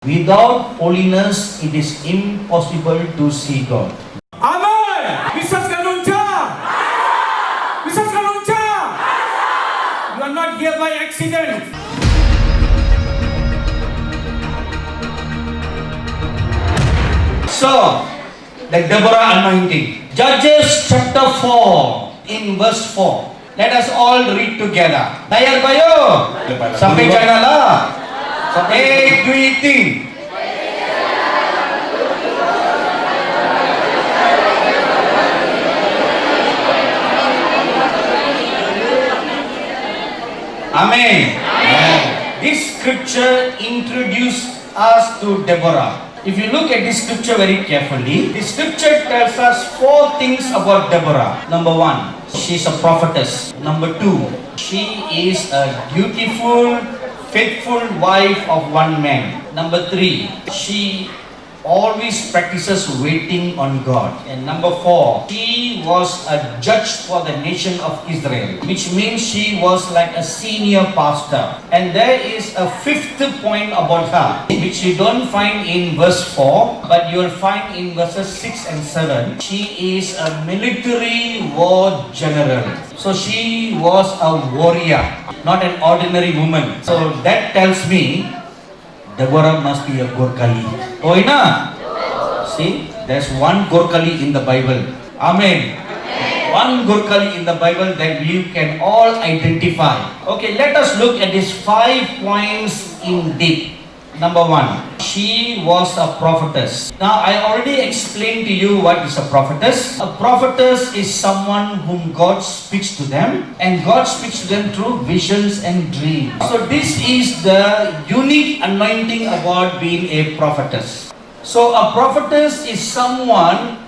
Without holiness, it is impossible to see God. Amen. বিশ্বাসkan lunca. বিশ্বাসkan lunca. You are not here by accident. So, the Deborah anointing. Judges chapter 4, in verse 4. Let us all read together. Tayar bayo? Sampai janganlah. 8, 2, 3. Amen. This scripture introduces us to Deborah. If you look at this scripture very carefully, the scripture tells us 4 things about Deborah. Number 1, she's a prophetess. Number 2, she is a dutiful, faithful wife of one man. Number 3, she always practices waiting on God. And number 4, she was a judge for the nation of Israel, which means she was like a senior pastor. And there is a 5th point about her, which you don't find in verse 4, but you will find in verses 6 and 7. She is a military war general. So she was a warrior, not an ordinary woman. So that tells me Deborah must be a Gorkali. Oh, ina? See, there's one Gorkali in the Bible. Amen. One Gorkali in the Bible that you can all identify. Okay, let us look at these 5 points in deep. Number 1, she was a prophetess. Now, I already explained to you what is a prophetess. A prophetess is someone whom God speaks to them, and God speaks to them through visions and dreams. So this is the unique anointing about being a prophetess. So a prophetess is someone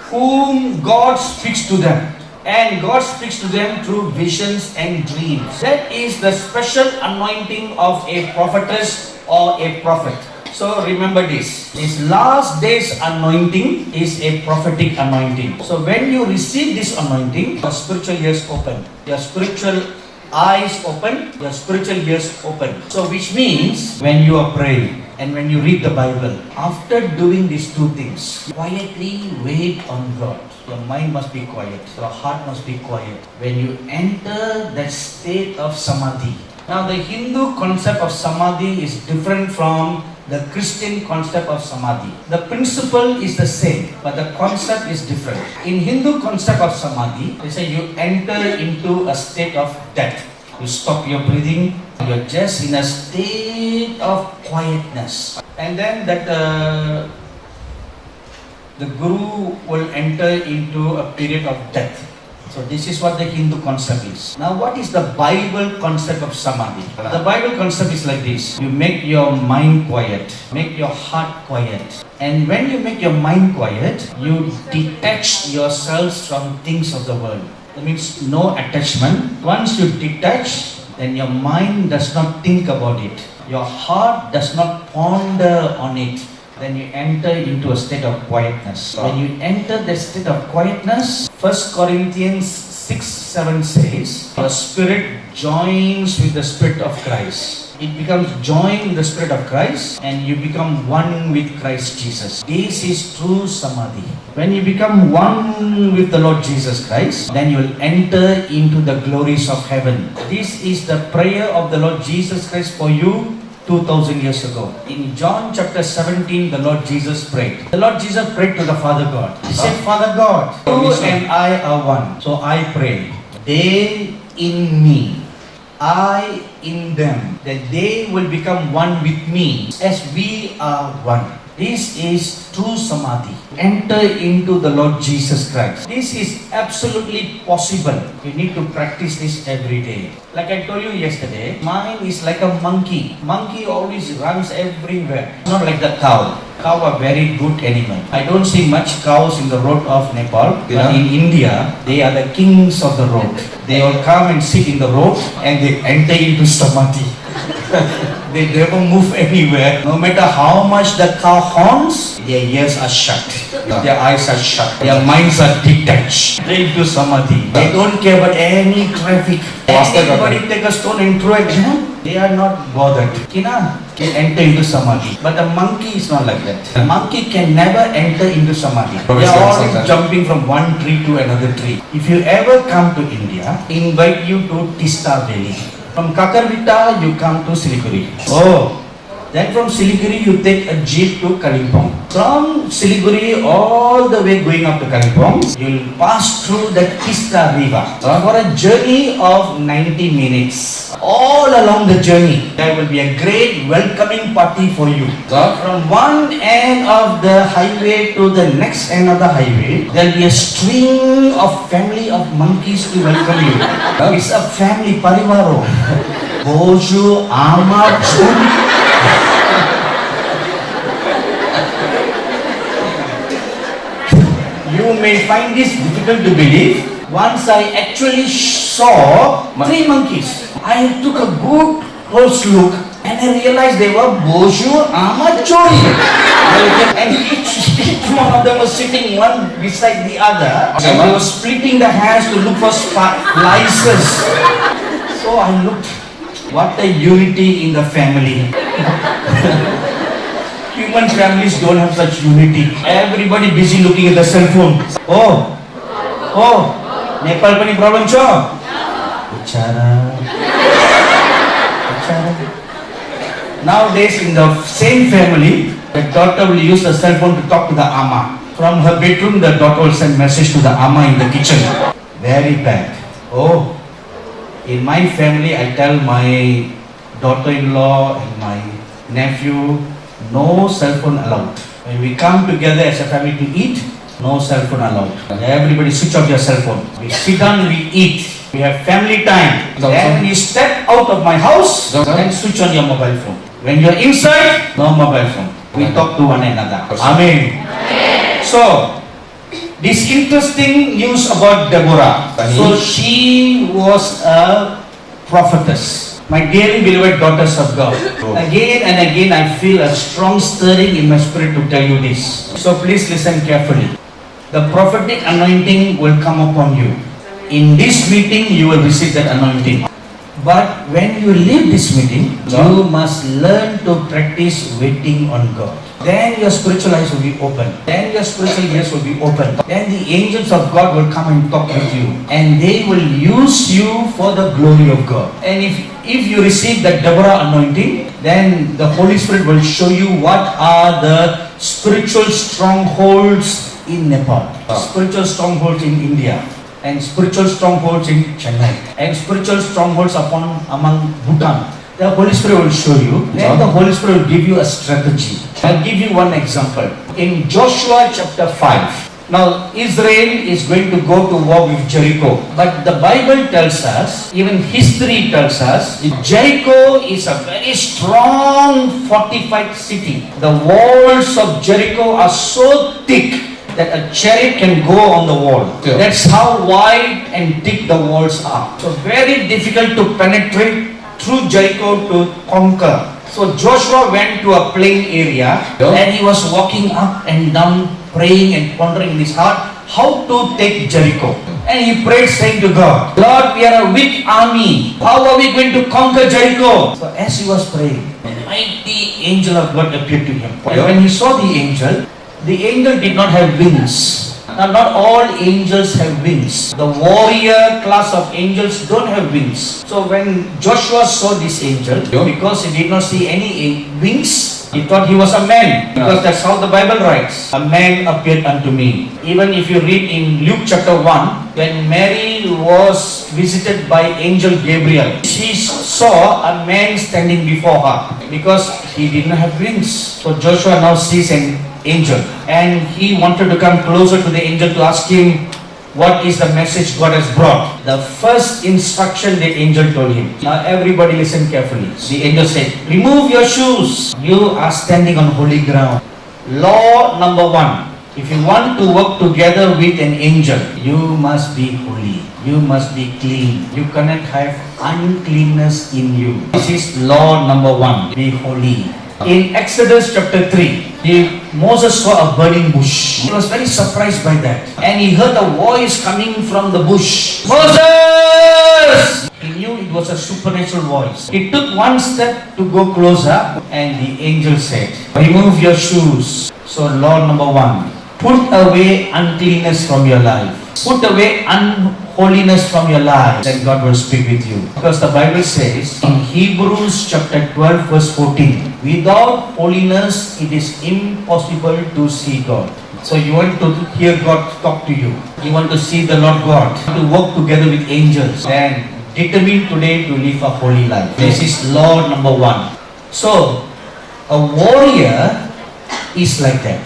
whom God speaks to them, and God speaks to them through visions and dreams. That is the special anointing of a prophetess or a prophet. So remember this last day's anointing is a prophetic anointing. So when you receive this anointing, your spiritual ears open, your spiritual eyes open, your spiritual ears open. So which means when you are praying and when you read the Bible, after doing these 2 things, quietly wait on God. Your mind must be quiet, your heart must be quiet. When you enter that state of samadhi. Now the Hindu concept of samadhi is different from the Christian concept of samadhi. The principle is the same, but the concept is different. In Hindu concept of samadhi, they say you enter into a state of death. You stop your breathing, you're just in a state of quietness. And then that the Guru will enter into a period of death. So this is what the Hindu concept is. Now what is the Bible concept of samadhi? The Bible concept is like this. You make your mind quiet, make your heart quiet. And when you make your mind quiet, you detach yourselves from things of the world. That means no attachment. Once you detach, then your mind does not think about it. Your heart does not ponder on it. Then you enter into a state of quietness. When you enter the state of quietness, 1 Corinthians 6:7 says, your spirit joins with the Spirit of Christ. It becomes joined with the Spirit of Christ, and you become one with Christ Jesus. This is true samadhi. When you become one with the Lord Jesus Christ, then you will enter into the glories of heaven. This is the prayer of the Lord Jesus Christ for you 2000 years ago. In John chapter 17, the Lord Jesus prayed. The Lord Jesus prayed to the Father God. He said, Father God, you and I are one. So I pray, they in me, I in them, that they will become one with me as we are one. This is true samadhi. Enter into the Lord Jesus Christ. This is absolutely possible. You need to practice this every day. Like I told you yesterday, mind is like a monkey. Monkey always runs everywhere. Not like the cow. Cow are very good animal. I don't see much cows in the road of Nepal. But in India, they are the kings of the road. They will come and sit in the road and they enter into samadhi. They never move anywhere. No matter how much the cow horns, their ears are shut. Their eyes are shut. Their minds are detached. Straight to samadhi. They don't care about any traffic. Anybody take a stone and throw it, they are not bothered. Kina, It enter into samadhi. But a monkey is not like that. A monkey can never enter into samadhi. They are always jumping from one tree to another tree. If you ever come to India, invite you to Tista Valley. From Kakarvita, you come to Siliguri. Oh. Then from Siliguri, you take a jeep to Kalimpong. From Siliguri all the way going up to Kalimpong, you'll pass through the Tista River for a journey of 90 minutes. All along the journey, there will be a great welcoming party for you. From one end of the highway to the next end of the highway, there'll be a string of family of monkeys to welcome you. It's a family, parivaro. Boju, Ama, Chudi. You may find this difficult to believe. Once I actually saw 3 monkeys. I took a good close look and I realized they were Boju, Ama, Chodi. And each one of them was sitting one beside the other. And they were splitting the hands to look for slices. So I looked. What a unity in the family. Human families don't have such unity. Everybody busy looking at the cell phone. Oh, Nepal pani problem cho? Bichara. Nowadays in the same family, the daughter will use the cell phone to talk to the ama. From her bedroom, the daughter will send message to the ama in the kitchen. Very bad. Oh. In my family, I tell my daughter-in-law and my nephew, no cell phone allowed. When we come together as a family to eat, no cell phone allowed. Everybody switch off your cell phone. We sit down, we eat. We have family time. Then you step out of my house and switch on your mobile phone. When you're inside, no mobile phone. We talk to one another. Amen. So, this interesting news about Deborah. So she was a prophetess. My dearly beloved daughters of God. Again and again I feel a strong stirring in my spirit to tell you this. So please listen carefully. The prophetic anointing will come upon you. In this meeting you will receive that anointing. But when you leave this meeting, you must learn to practice waiting on God. Then your spiritual eyes will be open. Then your spiritual ears will be open. Then the angels of God will come and talk with you. And they will use you for the glory of God. And if you receive that Deborah anointing, then the Holy Spirit will show you what are the spiritual strongholds in Nepal. Spiritual strongholds in India. And spiritual strongholds in Chennai. And spiritual strongholds among Bhutan. The Holy Spirit will show you. Then the Holy Spirit will give you a strategy. I'll give you one example. In Joshua chapter 5. Now Israel is going to go to war with Jericho. But the Bible tells us, even history tells us, Jericho is a very strong fortified city. The walls of Jericho are so thick that a chariot can go on the wall. Yeah. That's how wide and thick the walls are. So very difficult to penetrate through Jericho to conquer. So Joshua went to a plain area and he was walking up and down, praying and pondering in his heart how to take Jericho. And he prayed saying to God, Lord, we are a weak army. How are we going to conquer Jericho? So as he was praying, a mighty angel of God appeared to him. And when he saw the angel did not have wings. Now, not all angels have wings. The warrior class of angels don't have wings. So when Joshua saw this angel, because he did not see any wings, he thought he was a man. Because that's how the Bible writes. A man appeared unto me. Even if you read in Luke chapter 1, when Mary was visited by angel Gabriel, she saw a man standing before her because he did not have wings. So Joshua now sees an angel and he wanted to come closer to the angel to ask him what is the message God has brought. The first instruction the angel told him. Now everybody listen carefully. The angel said, remove your shoes. You are standing on holy ground. Law number 1. If you want to work together with an angel, you must be holy. You must be clean. You cannot have uncleanness in you. This is law number 1. Be holy. In Exodus chapter 3, Moses saw a burning bush. He was very surprised by that. And he heard a voice coming from the bush. Moses! He knew knew it was a supernatural voice. He took one step to go closer, and the angel said, "Remove your shoes." So, law number one, put away uncleanness from your life. Put away unholiness from your life, and God will speak with you. Because the Bible says in Hebrews chapter 12 verse 14, without holiness it is impossible to see God. So you want to hear God talk to you. You want to see the Lord God. You want to walk together with angels. Then determine today to live a holy life. This is law number one. So a warrior is like that.